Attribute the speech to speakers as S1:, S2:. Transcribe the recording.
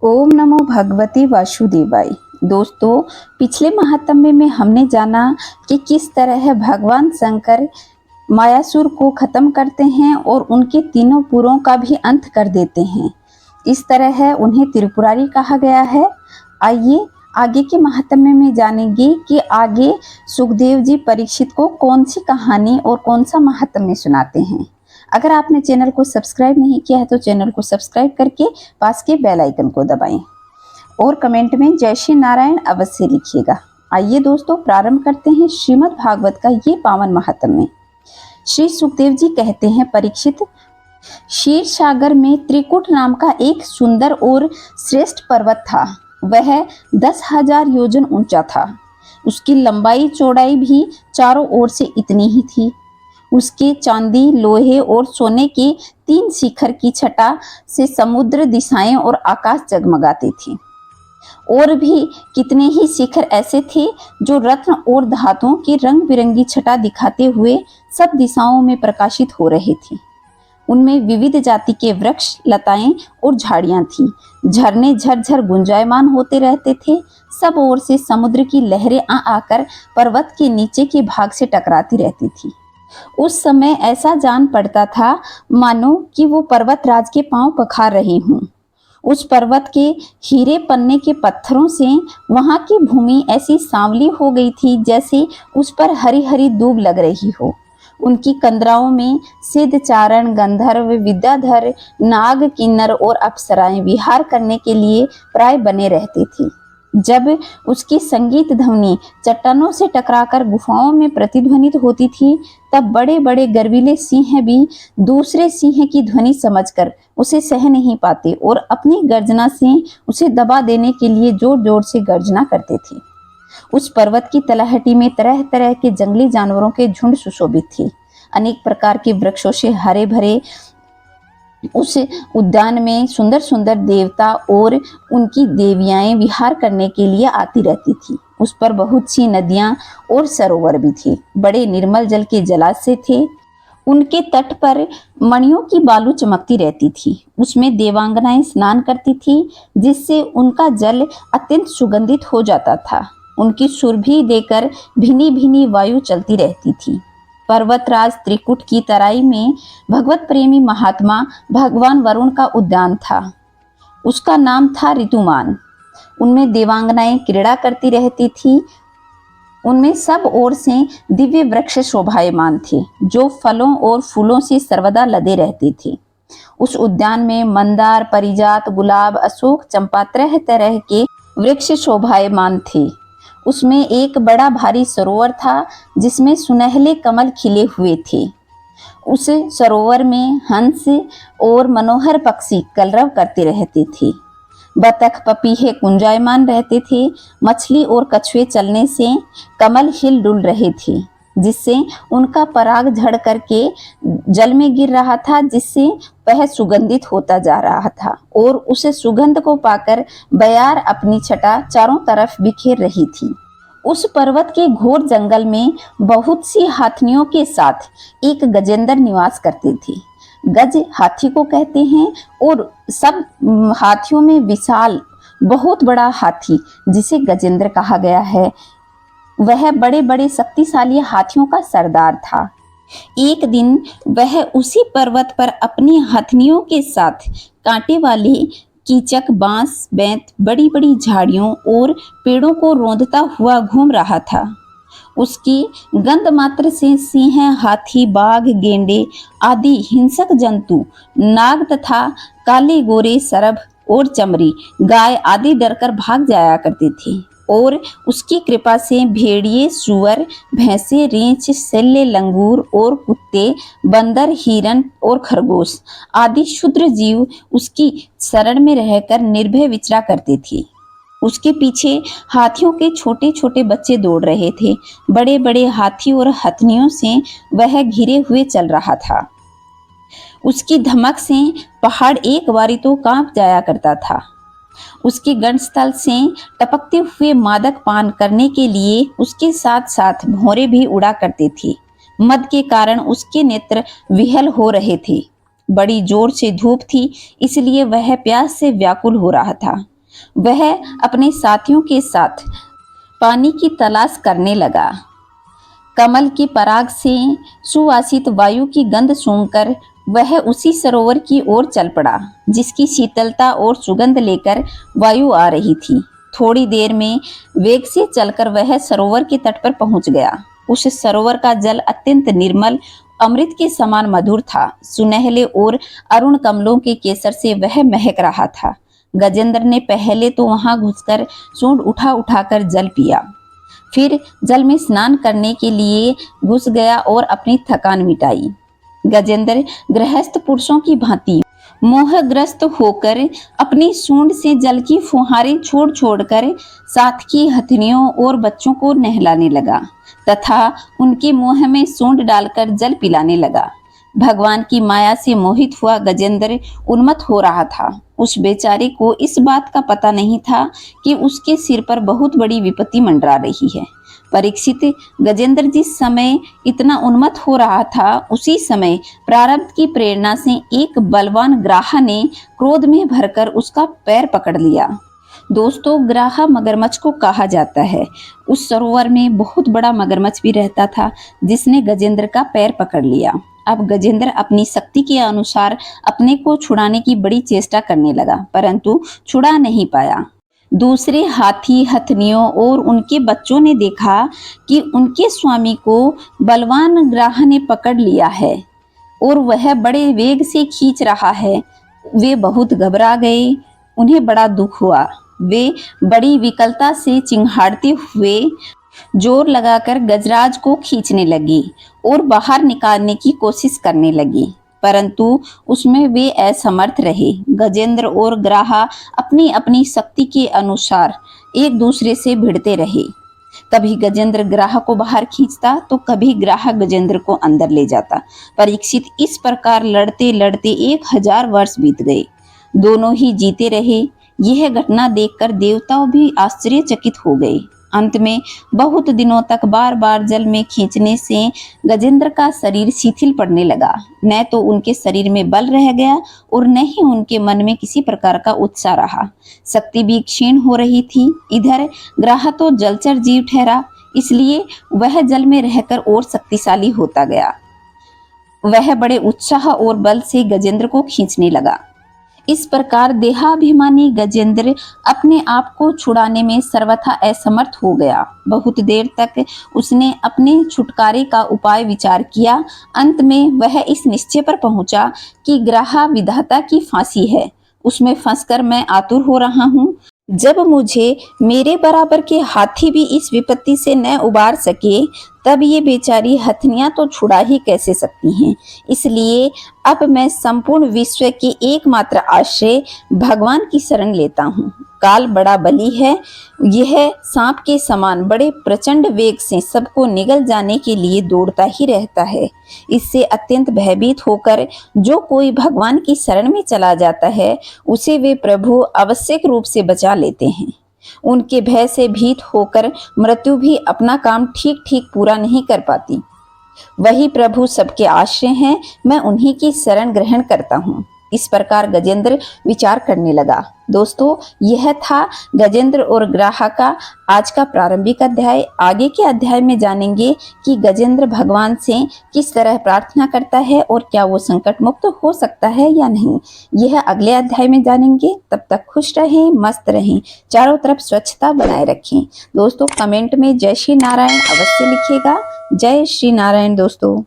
S1: ओम नमो भगवते वासुदेवाय। दोस्तों, पिछले महात्म्य में हमने जाना कि किस तरह भगवान शंकर मायासुर को खत्म करते हैं और उनके तीनों पुरों का भी अंत कर देते हैं। इस तरह उन्हें त्रिपुरारी कहा गया है। आइए आगे के महात्म्य में जानेंगे कि आगे सुखदेव जी परीक्षित को कौन सी कहानी और कौन सा महात्म्य सुनाते हैं। अगर आपने चैनल को सब्सक्राइब नहीं किया है तो चैनल को सब्सक्राइब करके पास के बेल आइकन को दबाएं और कमेंट में जय श्री नारायण अवश्य लिखिएगा। आइए दोस्तों, प्रारंभ करते हैं श्रीमद् भागवत का ये पावन महात्म्य। श्री सुखदेव जी कहते हैं, परीक्षित, क्षीर सागर में त्रिकुट नाम का एक सुंदर और श्रेष्ठ पर्वत था। वह 10,000 योजन ऊंचा था। उसकी लंबाई चौड़ाई भी चारों ओर से इतनी ही थी। उसके चांदी, लोहे और सोने के 3 शिखर की छटा से समुद्र, दिशाएं और आकाश जगमगाते थे। और भी कितने ही शिखर ऐसे थे जो रत्न और धातुओं की रंग बिरंगी छटा दिखाते हुए सब दिशाओं में प्रकाशित हो रहे थे। उनमें विविध जाति के वृक्ष, लताएं और झाड़ियां थी। झरने झरझर गुंजायमान होते रहते थे। सब ओर से समुद्र की लहरें आ आकर पर्वत के नीचे के भाग से टकराती रहती थी। उस समय ऐसा जान पड़ता था मानो कि वो पर्वत राज के पांव पखार रही हूँ। उस पर्वत के हीरे पन्ने के पत्थरों से वहां की भूमि ऐसी सांवली हो गई थी जैसे उस पर हरी हरी दूब लग रही हो। उनकी कंदराओं में सिद्ध, चारण, गंधर्व, विद्याधर, नाग, किन्नर और अप्सराएं विहार करने के लिए प्राय बने रहते थे। जब उसकी संगीत ध्वनि चट्टानों से टकराकर गुफाओं में प्रतिध्वनित होती थी, तब बड़े बड़े गर्वीले सिंह भी दूसरे सिंह की ध्वनि समझकर उसे सह नहीं पाते और अपनी गर्जना से उसे दबा देने के लिए जोर जोर से गर्जना करते थे। उस पर्वत की तलहटी में तरह तरह के जंगली जानवरों के झुंड सुशोभित थे। अनेक प्रकार के वृक्षों से हरे भरे उस उद्यान में सुंदर सुंदर देवता और उनकी देवियाएं विहार करने के लिए आती रहती थी। उस पर बहुत सी नदियां और सरोवर भी थे। बड़े निर्मल जल के जलाशय थे। उनके तट पर मणियों की बालू चमकती रहती थी। उसमें देवांगनाएं स्नान करती थी, जिससे उनका जल अत्यंत सुगंधित हो जाता था। उनकी सुरभि देकर भीनी भीनी वायु चलती रहती थी। पर्वतराज त्रिकुट की तराई में भगवत प्रेमी महात्मा भगवान वरुण का उद्यान था। उसका नाम था ऋतुमान। उनमें देवांगनाएं क्रीड़ा करती रहती थी। उनमें सब ओर से दिव्य वृक्ष शोभायमान थे, जो फलों और फूलों से सर्वदा लदे रहते थे। उस उद्यान में मंदार, परिजात, गुलाब, अशोक, चंपा, तरह तरह के वृक्ष शोभायमान थे। उसमें एक बड़ा भारी सरोवर था, जिसमें सुनहले कमल खिले हुए थे। उस सरोवर में हंस और मनोहर पक्षी कलरव करते रहते थे। बतख, पपीहे कुंजायमान रहते थे। मछली और कछुए चलने से कमल हिल डुल रहे थे, जिससे उनका पराग झड़ करके जल में गिर रहा था, जिससे वह सुगंधित होता जा रहा था। और उस सुगंध को पाकर बयार अपनी छटा चारों तरफ बिखेर रही थी। उस पर्वत के घोर जंगल में बहुत सी हाथियों के साथ एक गजेंद्र निवास करते थे। गज हाथी को कहते हैं और सब हाथियों में विशाल बहुत बड़ा हाथी, जिसे गजेंद्र कहा गया है, वह बड़े बड़े शक्तिशाली हाथियों का सरदार था। एक दिन वह उसी पर्वत पर अपनी हथनियों के साथ कांटे वाले कीचक, बांस, बेंत, बड़ी बड़ी झाड़ियों और पेड़ों को रौंदता हुआ घूम रहा था। उसकी गंध मात्र से सिंह, हाथी, बाघ, गेंडे आदि हिंसक जंतु, नाग तथा काले गोरे सरभ और चमरी गाय आदि डरकर भाग जाया करते थे। और उसकी कृपा से भेड़िए, सुअर, भैंसे, रीछ, शल्य, लंगूर और कुत्ते, बंदर, हिरन और खरगोश आदि क्षुद्र जीव उसकी शरण में रहकर निर्भय विचरा करते थे। उसके पीछे हाथियों के छोटे छोटे बच्चे दौड़ रहे थे। बड़े बड़े हाथी और हथनियों से वह घिरे हुए चल रहा था। उसकी धमक से पहाड़ एक बारी तो कांप जाया करता था। उसके गंडस्थल से टपकते हुए मादक पान करने के लिए उसके साथ साथ भौरे भी उड़ा करते थे। मद के कारण उसके नेत्र विहल हो रहे थे। बड़ी जोर से धूप थी, इसलिए वह प्यास से व्याकुल हो रहा था। वह अपने साथियों के साथ पानी की तलाश करने लगा। कमल के पराग से सुवासित वायु की गंध सूंघकर वह उसी सरोवर की ओर चल पड़ा, जिसकी शीतलता और सुगंध लेकर वायु आ रही थी। थोड़ी देर में वेग से चलकर वह सरोवर के तट पर पहुंच गया। उस सरोवर का जल अत्यंत निर्मल, अमृत के समान मधुर था। सुनहले और अरुण कमलों के केसर से वह महक रहा था। गजेंद्र ने पहले तो वहां घुसकर सूंड उठा उठाकर जल पिया, फिर जल में स्नान करने के लिए घुस गया और अपनी थकान मिटाई। गजेंद्र गृहस्थ पुरुषों की भांति मोहग्रस्त होकर अपनी सूंड से जल की फुहारें छोड़ छोड़कर साथ की हथनियों और बच्चों को नहलाने लगा तथा उनके मुंह में सूंड डालकर जल पिलाने लगा। भगवान की माया से मोहित हुआ गजेंद्र उन्मत्त हो रहा था। उस बेचारे को इस बात का पता नहीं था कि उसके सिर पर बहुत बड़ी विपत्ति मंडरा रही है। परीक्षित, गजेंद्र जिस समय इतना उन्मत्त हो रहा था, उसी समय प्रारब्ध की प्रेरणा से एक बलवान ग्राहा ने क्रोध में भरकर उसका पैर पकड़ लिया। दोस्तों, ग्राहा मगरमच्छ को कहा जाता है। उस सरोवर में बहुत बड़ा मगरमच्छ भी रहता था, जिसने गजेंद्र का पैर पकड़ लिया। अब गजेंद्र अपनी शक्ति के अनुसार अपने को छुड़ाने की बड़ी चेष्टा करने लगा, परंतु छुड़ा नहीं पाया। दूसरे हाथी, हथनियों और उनके बच्चों ने देखा कि उनके स्वामी को बलवान ग्राह ने पकड़ लिया है और वह बड़े वेग से खींच रहा है। वे बहुत घबरा गए, उन्हें बड़ा दुख हुआ। वे बड़ी विकलता से चिंघाड़ते हुए जोर लगाकर गजराज को खींचने लगी और बाहर निकालने की कोशिश करने लगी, परंतु उसमें वे असमर्थ रहे। गजेंद्र और ग्राहा अपनी अपनी शक्ति के अनुसार एक दूसरे से भिड़ते रहे। कभी गजेंद्र ग्राह को बाहर खींचता तो कभी ग्राह गजेंद्र को अंदर ले जाता। परीक्षित, इस प्रकार लड़ते लड़ते 1000 वर्ष बीत गए। दोनों ही जीते रहे। यह घटना देखकर देवताओं भी आश्चर्यचकित हो गए। अंत में बहुत दिनों तक बार बार जल में खींचने से गजेंद्र का शरीर शिथिल पड़ने लगा। न तो उनके शरीर में बल रह गया और न ही उनके मन में किसी प्रकार का उत्साह रहा। शक्ति भी क्षीण हो रही थी। इधर ग्राह तो जलचर जीव ठहरा, इसलिए वह जल में रहकर और शक्तिशाली होता गया। वह बड़े उत्साह और बल से गजेंद्र को खींचने लगा। इस प्रकार देहाभिमानी गजेंद्र अपने आप को छुड़ाने में सर्वथा असमर्थ हो गया। बहुत देर तक उसने अपने छुटकारे का उपाय विचार किया। अंत में वह इस निश्चय पर पहुंचा कि ग्राह विधाता की फांसी है, उसमें फंसकर मैं आतुर हो रहा हूँ। जब मुझे मेरे बराबर के हाथी भी इस विपत्ति से न उबार सके, तब ये बेचारी हथनियां तो छुड़ा ही कैसे सकती हैं। इसलिए अब मैं संपूर्ण विश्व के एकमात्र आश्रय भगवान की शरण लेता हूँ। काल बड़ा बली है, यह सांप के समान बड़े प्रचंड वेग से सबको निगल जाने के लिए दौड़ता ही रहता है। इससे अत्यंत भयभीत होकर जो कोई भगवान की शरण में चला जाता है, उसे वे प्रभु आवश्यक रूप से बचा लेते हैं। उनके भय से भीत होकर मृत्यु भी अपना काम ठीक ठीक पूरा नहीं कर पाती। वही प्रभु सबके आश्रय हैं, मैं उन्हीं की शरण ग्रहण करता हूँ। इस प्रकार गजेंद्र विचार करने लगा। दोस्तों, यह था गजेंद्र और ग्राह का आज का प्रारंभिक अध्याय। आगे के अध्याय में जानेंगे कि गजेंद्र भगवान से किस तरह प्रार्थना करता है और क्या वो संकट मुक्त हो सकता है या नहीं। यह अगले अध्याय में जानेंगे। तब तक खुश रहें, मस्त रहें, चारों तरफ स्वच्छता बनाए रखें। दोस्तों, कमेंट में जय श्री नारायण अवश्य लिखिएगा। जय श्री नारायण दोस्तों।